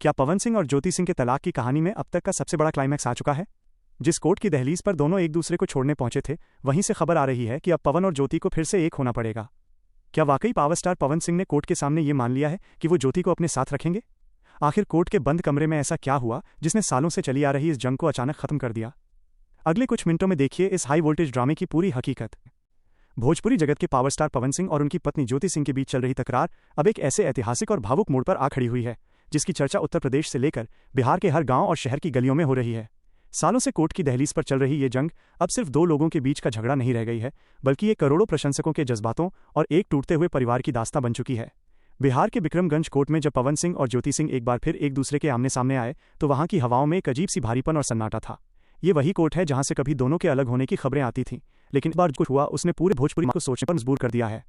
क्या पवन सिंह और ज्योति सिंह के तलाक की कहानी में अब तक का सबसे बड़ा क्लाइमैक्स आ चुका है? जिस कोर्ट की दहलीज पर दोनों एक दूसरे को छोड़ने पहुंचे थे, वहीं से खबर आ रही है कि अब पवन और ज्योति को फिर से एक होना पड़ेगा। क्या वाकई पावर स्टार पवन सिंह ने कोर्ट के सामने ये मान लिया है कि वो ज्योति को अपने साथ रखेंगे? आखिर कोर्ट के बंद कमरे में ऐसा क्या हुआ जिसने सालों से चली आ रही इस जंग को अचानक खत्म कर दिया? अगले कुछ मिनटों में देखिए इस हाई वोल्टेज ड्रामे की पूरी हकीकत। भोजपुरी जगत के पावर स्टार पवन सिंह और उनकी पत्नी ज्योति सिंह के बीच चल रही तकरार अब एक ऐसे ऐतिहासिक और भावुक मोड़ पर आ खड़ी हुई है जिसकी चर्चा उत्तर प्रदेश से लेकर बिहार के हर गांव और शहर की गलियों में हो रही है। सालों से कोर्ट की दहलीज पर चल रही ये जंग अब सिर्फ दो लोगों के बीच का झगड़ा नहीं रह गई है, बल्कि ये करोड़ों प्रशंसकों के जज्बातों और एक टूटते हुए परिवार की दास्तां बन चुकी है। बिहार के बिक्रमगंज कोर्ट में जब पवन सिंह और ज्योति सिंह एक बार फिर एक दूसरे के आमने सामने आए तो वहां की हवाओं में एक अजीब सी भारीपन और सन्नाटा था। ये वही कोर्ट है जहां से कभी दोनों के अलग होने की खबरें आती थीं, लेकिन इस बार जो हुआ उसने पूरे भोजपुरी को सोचने पर मजबूर कर दिया है।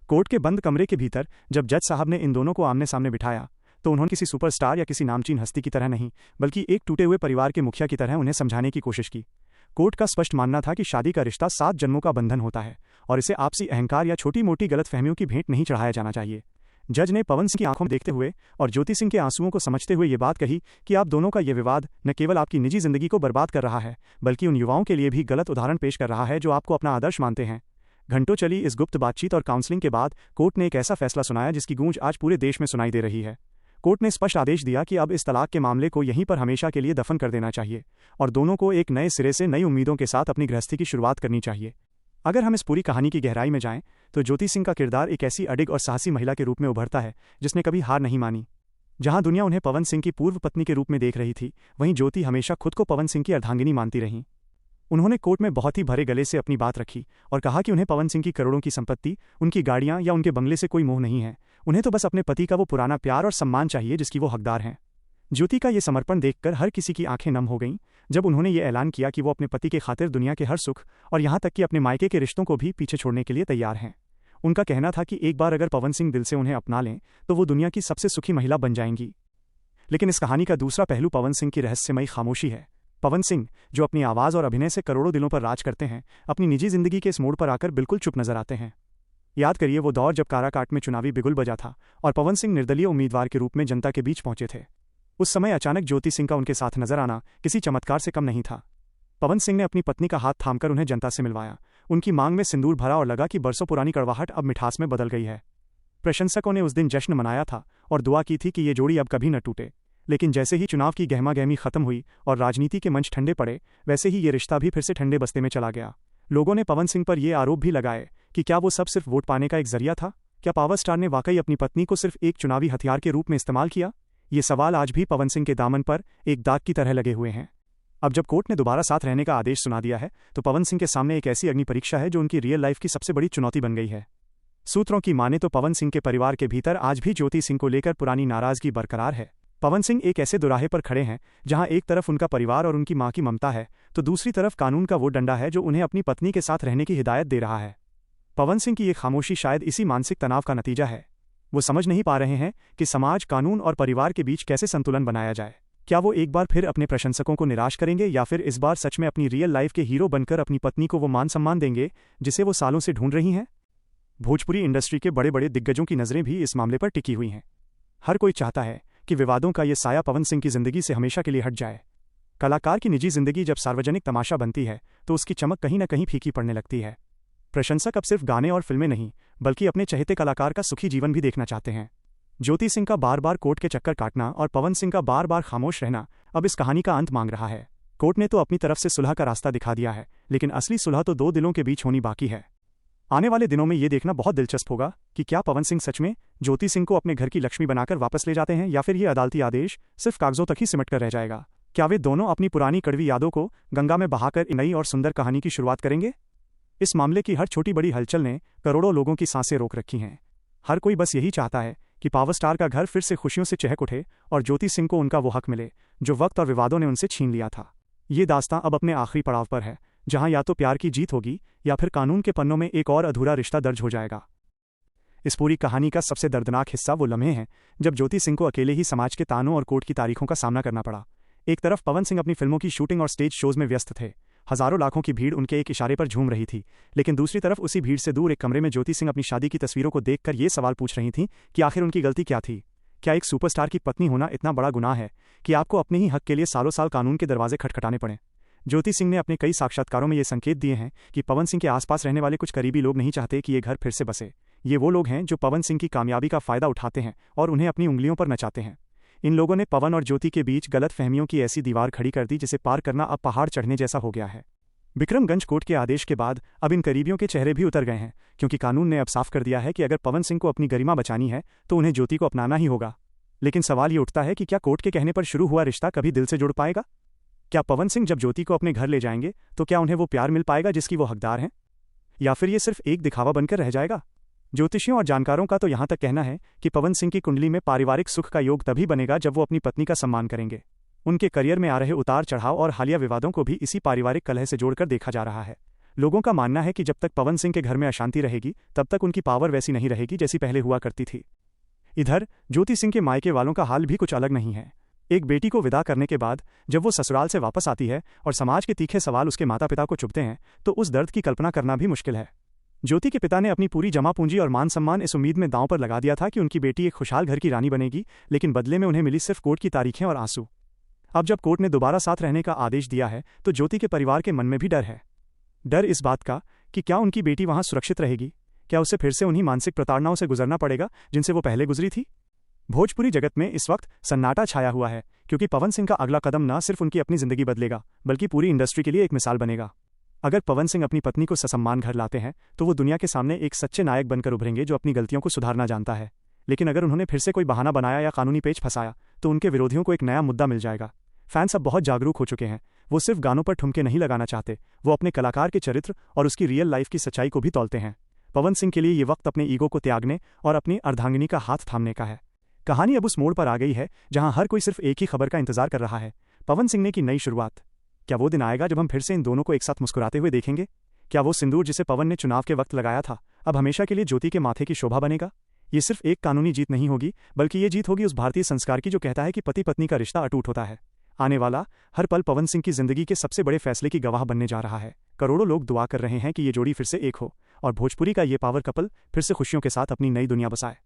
कोर्ट के बंद कमरे के भीतर जब जज साहब ने इन दोनों को आमने सामने बिठाया तो उन्होंने किसी सुपरस्टार या किसी नामचीन हस्ती की तरह नहीं, बल्कि एक टूटे हुए परिवार के मुखिया की तरह उन्हें समझाने की कोशिश की। कोर्ट का स्पष्ट मानना था कि शादी का रिश्ता 7 जन्मों का बंधन होता है और इसे आपसी अहंकार या छोटी मोटी गलतफहमियों की भेंट नहीं चढ़ाया जाना चाहिए। जज ने पवन सिंह की आंखों में देखते हुए और ज्योति सिंह के आंसुओं को समझते हुए ये बात कही कि आप दोनों का ये विवाद न केवल आपकी निजी जिंदगी को बर्बाद कर रहा है, बल्कि उन युवाओं के लिए भी गलत उदाहरण पेश कर रहा है जो आपको अपना आदर्श मानते हैं। घंटों चली इस गुप्त बातचीत और काउंसलिंग के बाद कोर्ट ने एक ऐसा फैसला सुनाया जिसकी गूंज आज पूरे देश में सुनाई दे रही है। कोर्ट ने स्पष्ट आदेश दिया कि अब इस तलाक के मामले को यहीं पर हमेशा के लिए दफन कर देना चाहिए और दोनों को एक नए सिरे से नई उम्मीदों के साथ अपनी गृहस्थी की शुरुआत करनी चाहिए। अगर हम इस पूरी कहानी की गहराई में जाएं तो ज्योति सिंह का किरदार एक ऐसी अडिग और साहसी महिला के रूप में उभरता है जिसने कभी हार नहीं मानी। जहां दुनिया उन्हें पवन सिंह की पूर्व पत्नी के रूप में देख रही थी, वहीं ज्योति हमेशा खुद को पवन सिंह की अर्धांगिनी मानती रहीं। उन्होंने कोर्ट में बहुत ही भरे गले से अपनी बात रखी और कहा कि उन्हें पवन सिंह की करोड़ों की संपत्ति, उनकी गाड़ियां या उनके बंगले से कोई मोह नहीं है। उन्हें तो बस अपने पति का वो पुराना प्यार और सम्मान चाहिए जिसकी वो हकदार हैं। ज्योति का ये समर्पण देखकर हर किसी की आंखें नम हो गईं जब उन्होंने ये ऐलान किया कि वो अपने पति के खातिर दुनिया के हर सुख और यहां तक कि अपने मायके के रिश्तों को भी पीछे छोड़ने के लिए तैयार हैं। उनका कहना था कि एक बार अगर पवन सिंह दिल से उन्हें अपना लें तो वो दुनिया की सबसे सुखी महिला बन जाएंगी। लेकिन इस कहानी का दूसरा पहलू पवन सिंह की रहस्यमयी खामोशी है। पवन सिंह, जो अपनी आवाज़ और अभिनय से करोड़ों दिलों पर राज करते हैं, अपनी निजी जिंदगी के इस मोड़ पर आकर बिल्कुल चुप नजर आते हैं। याद करिए वो दौर जब काराकाट में चुनावी बिगुल बजा था और पवन सिंह निर्दलीय उम्मीदवार के रूप में जनता के बीच पहुंचे थे। उस समय अचानक ज्योति सिंह का उनके साथ नजर आना किसी चमत्कार से कम नहीं था। पवन सिंह ने अपनी पत्नी का हाथ थामकर उन्हें जनता से मिलवाया, उनकी मांग में सिंदूर भरा और लगा कि बरसों पुरानी कड़वाहट अब मिठास में बदल गई है। प्रशंसकों ने उस दिन जश्न मनाया था और दुआ की थी कि ये जोड़ी अब कभी न टूटे। लेकिन जैसे ही चुनाव की गहमागहमी खत्म हुई और राजनीति के मंच ठंडे पड़े, वैसे ही ये रिश्ता भी फिर से ठंडे बस्ते में चला गया। लोगों ने पवन सिंह पर यह आरोप भी लगाए कि क्या वो सब सिर्फ वोट पाने का एक जरिया था? क्या पावर स्टार ने वाकई अपनी पत्नी को सिर्फ एक चुनावी हथियार के रूप में इस्तेमाल किया? ये सवाल आज भी पवन सिंह के दामन पर एक दाग की तरह लगे हुए हैं। अब जब कोर्ट ने दोबारा साथ रहने का आदेश सुना दिया है तो पवन सिंह के सामने एक ऐसी अग्नि परीक्षा है जो उनकी रियल लाइफ की सबसे बड़ी चुनौती बन गई है। सूत्रों की माने तो पवन सिंह के परिवार के भीतर आज भी ज्योति सिंह को लेकर पुरानी नाराजगी बरकरार है। पवन सिंह एक ऐसे दुराहे पर खड़े हैं जहां एक तरफ उनका परिवार और उनकी मां की ममता है तो दूसरी तरफ कानून का वो डंडा है जो उन्हें अपनी पत्नी के साथ रहने की हिदायत दे रहा है। पवन सिंह की ये खामोशी शायद इसी मानसिक तनाव का नतीजा है। वो समझ नहीं पा रहे हैं कि समाज, कानून और परिवार के बीच कैसे संतुलन बनाया जाए। क्या वो एक बार फिर अपने प्रशंसकों को निराश करेंगे या फिर इस बार सच में अपनी रियल लाइफ के हीरो बनकर अपनी पत्नी को वो मान सम्मान देंगे जिसे वो सालों से ढूंढ रही हैं? भोजपुरी इंडस्ट्री के बड़े बड़े दिग्गजों की नजरें भी इस मामले पर टिकी हुई हैं। हर कोई चाहता है कि विवादों का ये साया पवन सिंह की जिंदगी से हमेशा के लिए हट जाए। कलाकार की निजी जिंदगी जब सार्वजनिक तमाशा बनती है तो उसकी चमक कहीं न कहीं फीकी पड़ने लगती है। प्रशंसक अब सिर्फ गाने और फिल्में नहीं, बल्कि अपने चहेते कलाकार का सुखी जीवन भी देखना चाहते हैं। ज्योति सिंह का बार बार कोर्ट के चक्कर काटना और पवन सिंह का बार बार खामोश रहना अब इस कहानी का अंत मांग रहा है। कोर्ट ने तो अपनी तरफ से सुलह का रास्ता दिखा दिया है, लेकिन असली सुलह तो दो दिलों के बीच होनी बाकी है। आने वाले दिनों में ये देखना बहुत दिलचस्प होगा कि क्या पवन सिंह सच में ज्योति सिंह को अपने घर की लक्ष्मी बनाकर वापस ले जाते हैं या फिर ये अदालती आदेश सिर्फ कागजों तक ही सिमट कर रह जाएगा। क्या वे दोनों अपनी पुरानी कड़वी यादों को गंगा में बहाकर एक नई और सुंदर कहानी की शुरुआत करेंगे? इस मामले की हर छोटी बड़ी हलचल ने करोड़ों लोगों की सांसें रोक रखी हैं। हर कोई बस यही चाहता है कि पावर स्टार का घर फिर से खुशियों से चहक उठे और ज्योति सिंह को उनका वो हक मिले जो वक्त और विवादों ने उनसे छीन लिया था। ये दास्तां अब अपने आखिरी पड़ाव पर है, जहां या तो प्यार की जीत होगी या फिर कानून के पन्नों में एक और अधूरा रिश्ता दर्ज हो जाएगा। इस पूरी कहानी का सबसे दर्दनाक हिस्सा वो लम्हे हैं जब ज्योति सिंह को अकेले ही समाज के तानों और कोर्ट की तारीखों का सामना करना पड़ा। एक तरफ पवन सिंह अपनी फिल्मों की शूटिंग और स्टेज शोज में व्यस्त थे, हजारों लाखों की भीड़ उनके एक इशारे पर झूम रही थी, लेकिन दूसरी तरफ उसी भीड़ से दूर एक कमरे में ज्योति सिंह अपनी शादी की तस्वीरों को देखकर ये सवाल पूछ रही थीं कि आखिर उनकी गलती क्या थी। क्या एक सुपरस्टार की पत्नी होना इतना बड़ा गुनाह है कि आपको अपने ही हक के लिए सालों साल कानून के दरवाजे खटखटाने पड़े? ज्योति सिंह ने अपने कई साक्षात्कारों में ये संकेत दिए हैं कि पवन सिंह के आसपास रहने वाले कुछ करीबी लोग नहीं चाहते कि ये घर फिर से बसे। ये वो लोग हैं जो पवन सिंह की कामयाबी का फायदा उठाते हैं और उन्हें अपनी उंगलियों पर नचाते हैं। इन लोगों ने पवन और ज्योति के बीच गलत फहमियों की ऐसी दीवार खड़ी कर दी जिसे पार करना अब पहाड़ चढ़ने जैसा हो गया है। विक्रमगंज कोर्ट के आदेश के बाद अब इन करीबियों के चेहरे भी उतर गए हैं, क्योंकि कानून ने अब साफ कर दिया है कि अगर पवन सिंह को अपनी गरिमा बचानी है तो उन्हें ज्योति को अपनाना ही होगा। लेकिन सवाल ये उठता है कि क्या कोर्ट के कहने पर शुरू हुआ रिश्ता कभी दिल से जुड़ पाएगा? क्या पवन सिंह जब ज्योति को अपने घर ले जाएंगे तो क्या उन्हें वो प्यार मिल पाएगा जिसकी वो हकदार हैं, या फिर ये सिर्फ एक दिखावा बनकर रह जाएगा? ज्योतिषियों और जानकारों का तो यहां तक कहना है कि पवन सिंह की कुंडली में पारिवारिक सुख का योग तभी बनेगा जब वो अपनी पत्नी का सम्मान करेंगे। उनके करियर में आ रहे उतार चढ़ाव और हालिया विवादों को भी इसी पारिवारिक कलह से जोड़कर देखा जा रहा है। लोगों का मानना है कि जब तक पवन सिंह के घर में अशांति रहेगी तब तक उनकी पावर वैसी नहीं रहेगी जैसी पहले हुआ करती थी। इधर ज्योति सिंह के मायके वालों का हाल भी कुछ अलग नहीं है। एक बेटी को विदा करने के बाद जब वो ससुराल से वापस आती है और समाज के तीखे सवाल उसके माता पिता को चुभते हैं तो उस दर्द की कल्पना करना भी मुश्किल है। ज्योति के पिता ने अपनी पूरी जमा पूंजी और मान सम्मान इस उम्मीद में दांव पर लगा दिया था कि उनकी बेटी एक खुशहाल घर की रानी बनेगी, लेकिन बदले में उन्हें मिली सिर्फ कोर्ट की तारीखें और आंसू। अब जब कोर्ट ने दोबारा साथ रहने का आदेश दिया है तो ज्योति के परिवार के मन में भी डर है। डर इस बात का कि क्या उनकी बेटी वहां सुरक्षित रहेगी, क्या उसे फिर से उन्हीं मानसिक प्रताड़नाओं से गुजरना पड़ेगा जिनसे वो पहले गुजरी थी। भोजपुरी जगत में इस वक्त सन्नाटा छाया हुआ है, क्योंकि पवन सिंह का अगला कदम न सिर्फ उनकी अपनी जिंदगी बदलेगा बल्कि पूरी इंडस्ट्री के लिए एक मिसाल बनेगा। अगर पवन सिंह अपनी पत्नी को ससम्मान घर लाते हैं तो वो दुनिया के सामने एक सच्चे नायक बनकर उभरेंगे जो अपनी गलतियों को सुधारना जानता है। लेकिन अगर उन्होंने फिर से कोई बहाना बनाया या कानूनी पेच फंसाया तो उनके विरोधियों को एक नया मुद्दा मिल जाएगा। फैंस अब बहुत जागरूक हो चुके हैं। वो सिर्फ गानों पर ठुमके नहीं लगाना चाहते, वो अपने कलाकार के चरित्र और उसकी रियल लाइफ की सच्चाई को भी तौलते हैं। पवन सिंह के लिए ये वक्त अपने ईगो को त्यागने और अपनी अर्धांगिनी का हाथ थामने का है। कहानी अब उस मोड़ पर आ गई है जहां हर कोई सिर्फ एक ही खबर का इंतजार कर रहा है, पवन सिंह ने की नई शुरुआत। क्या वो दिन आएगा जब हम फिर से इन दोनों को एक साथ मुस्कुराते हुए देखेंगे? क्या वो सिंदूर जिसे पवन ने चुनाव के वक्त लगाया था अब हमेशा के लिए ज्योति के माथे की शोभा बनेगा? ये सिर्फ एक कानूनी जीत नहीं होगी, बल्कि ये जीत होगी उस भारतीय संस्कार की जो कहता है कि पति पत्नी का रिश्ता अटूट होता है। आने वाला हर पल पवन सिंह की जिंदगी के सबसे बड़े फैसले की गवाह बनने जा रहा है। करोड़ों लोग दुआ कर रहे हैं कि ये जोड़ी फिर से एक हो और भोजपुरी का ये पावर कपल फिर से खुशियों के साथ अपनी नई दुनिया बसाए।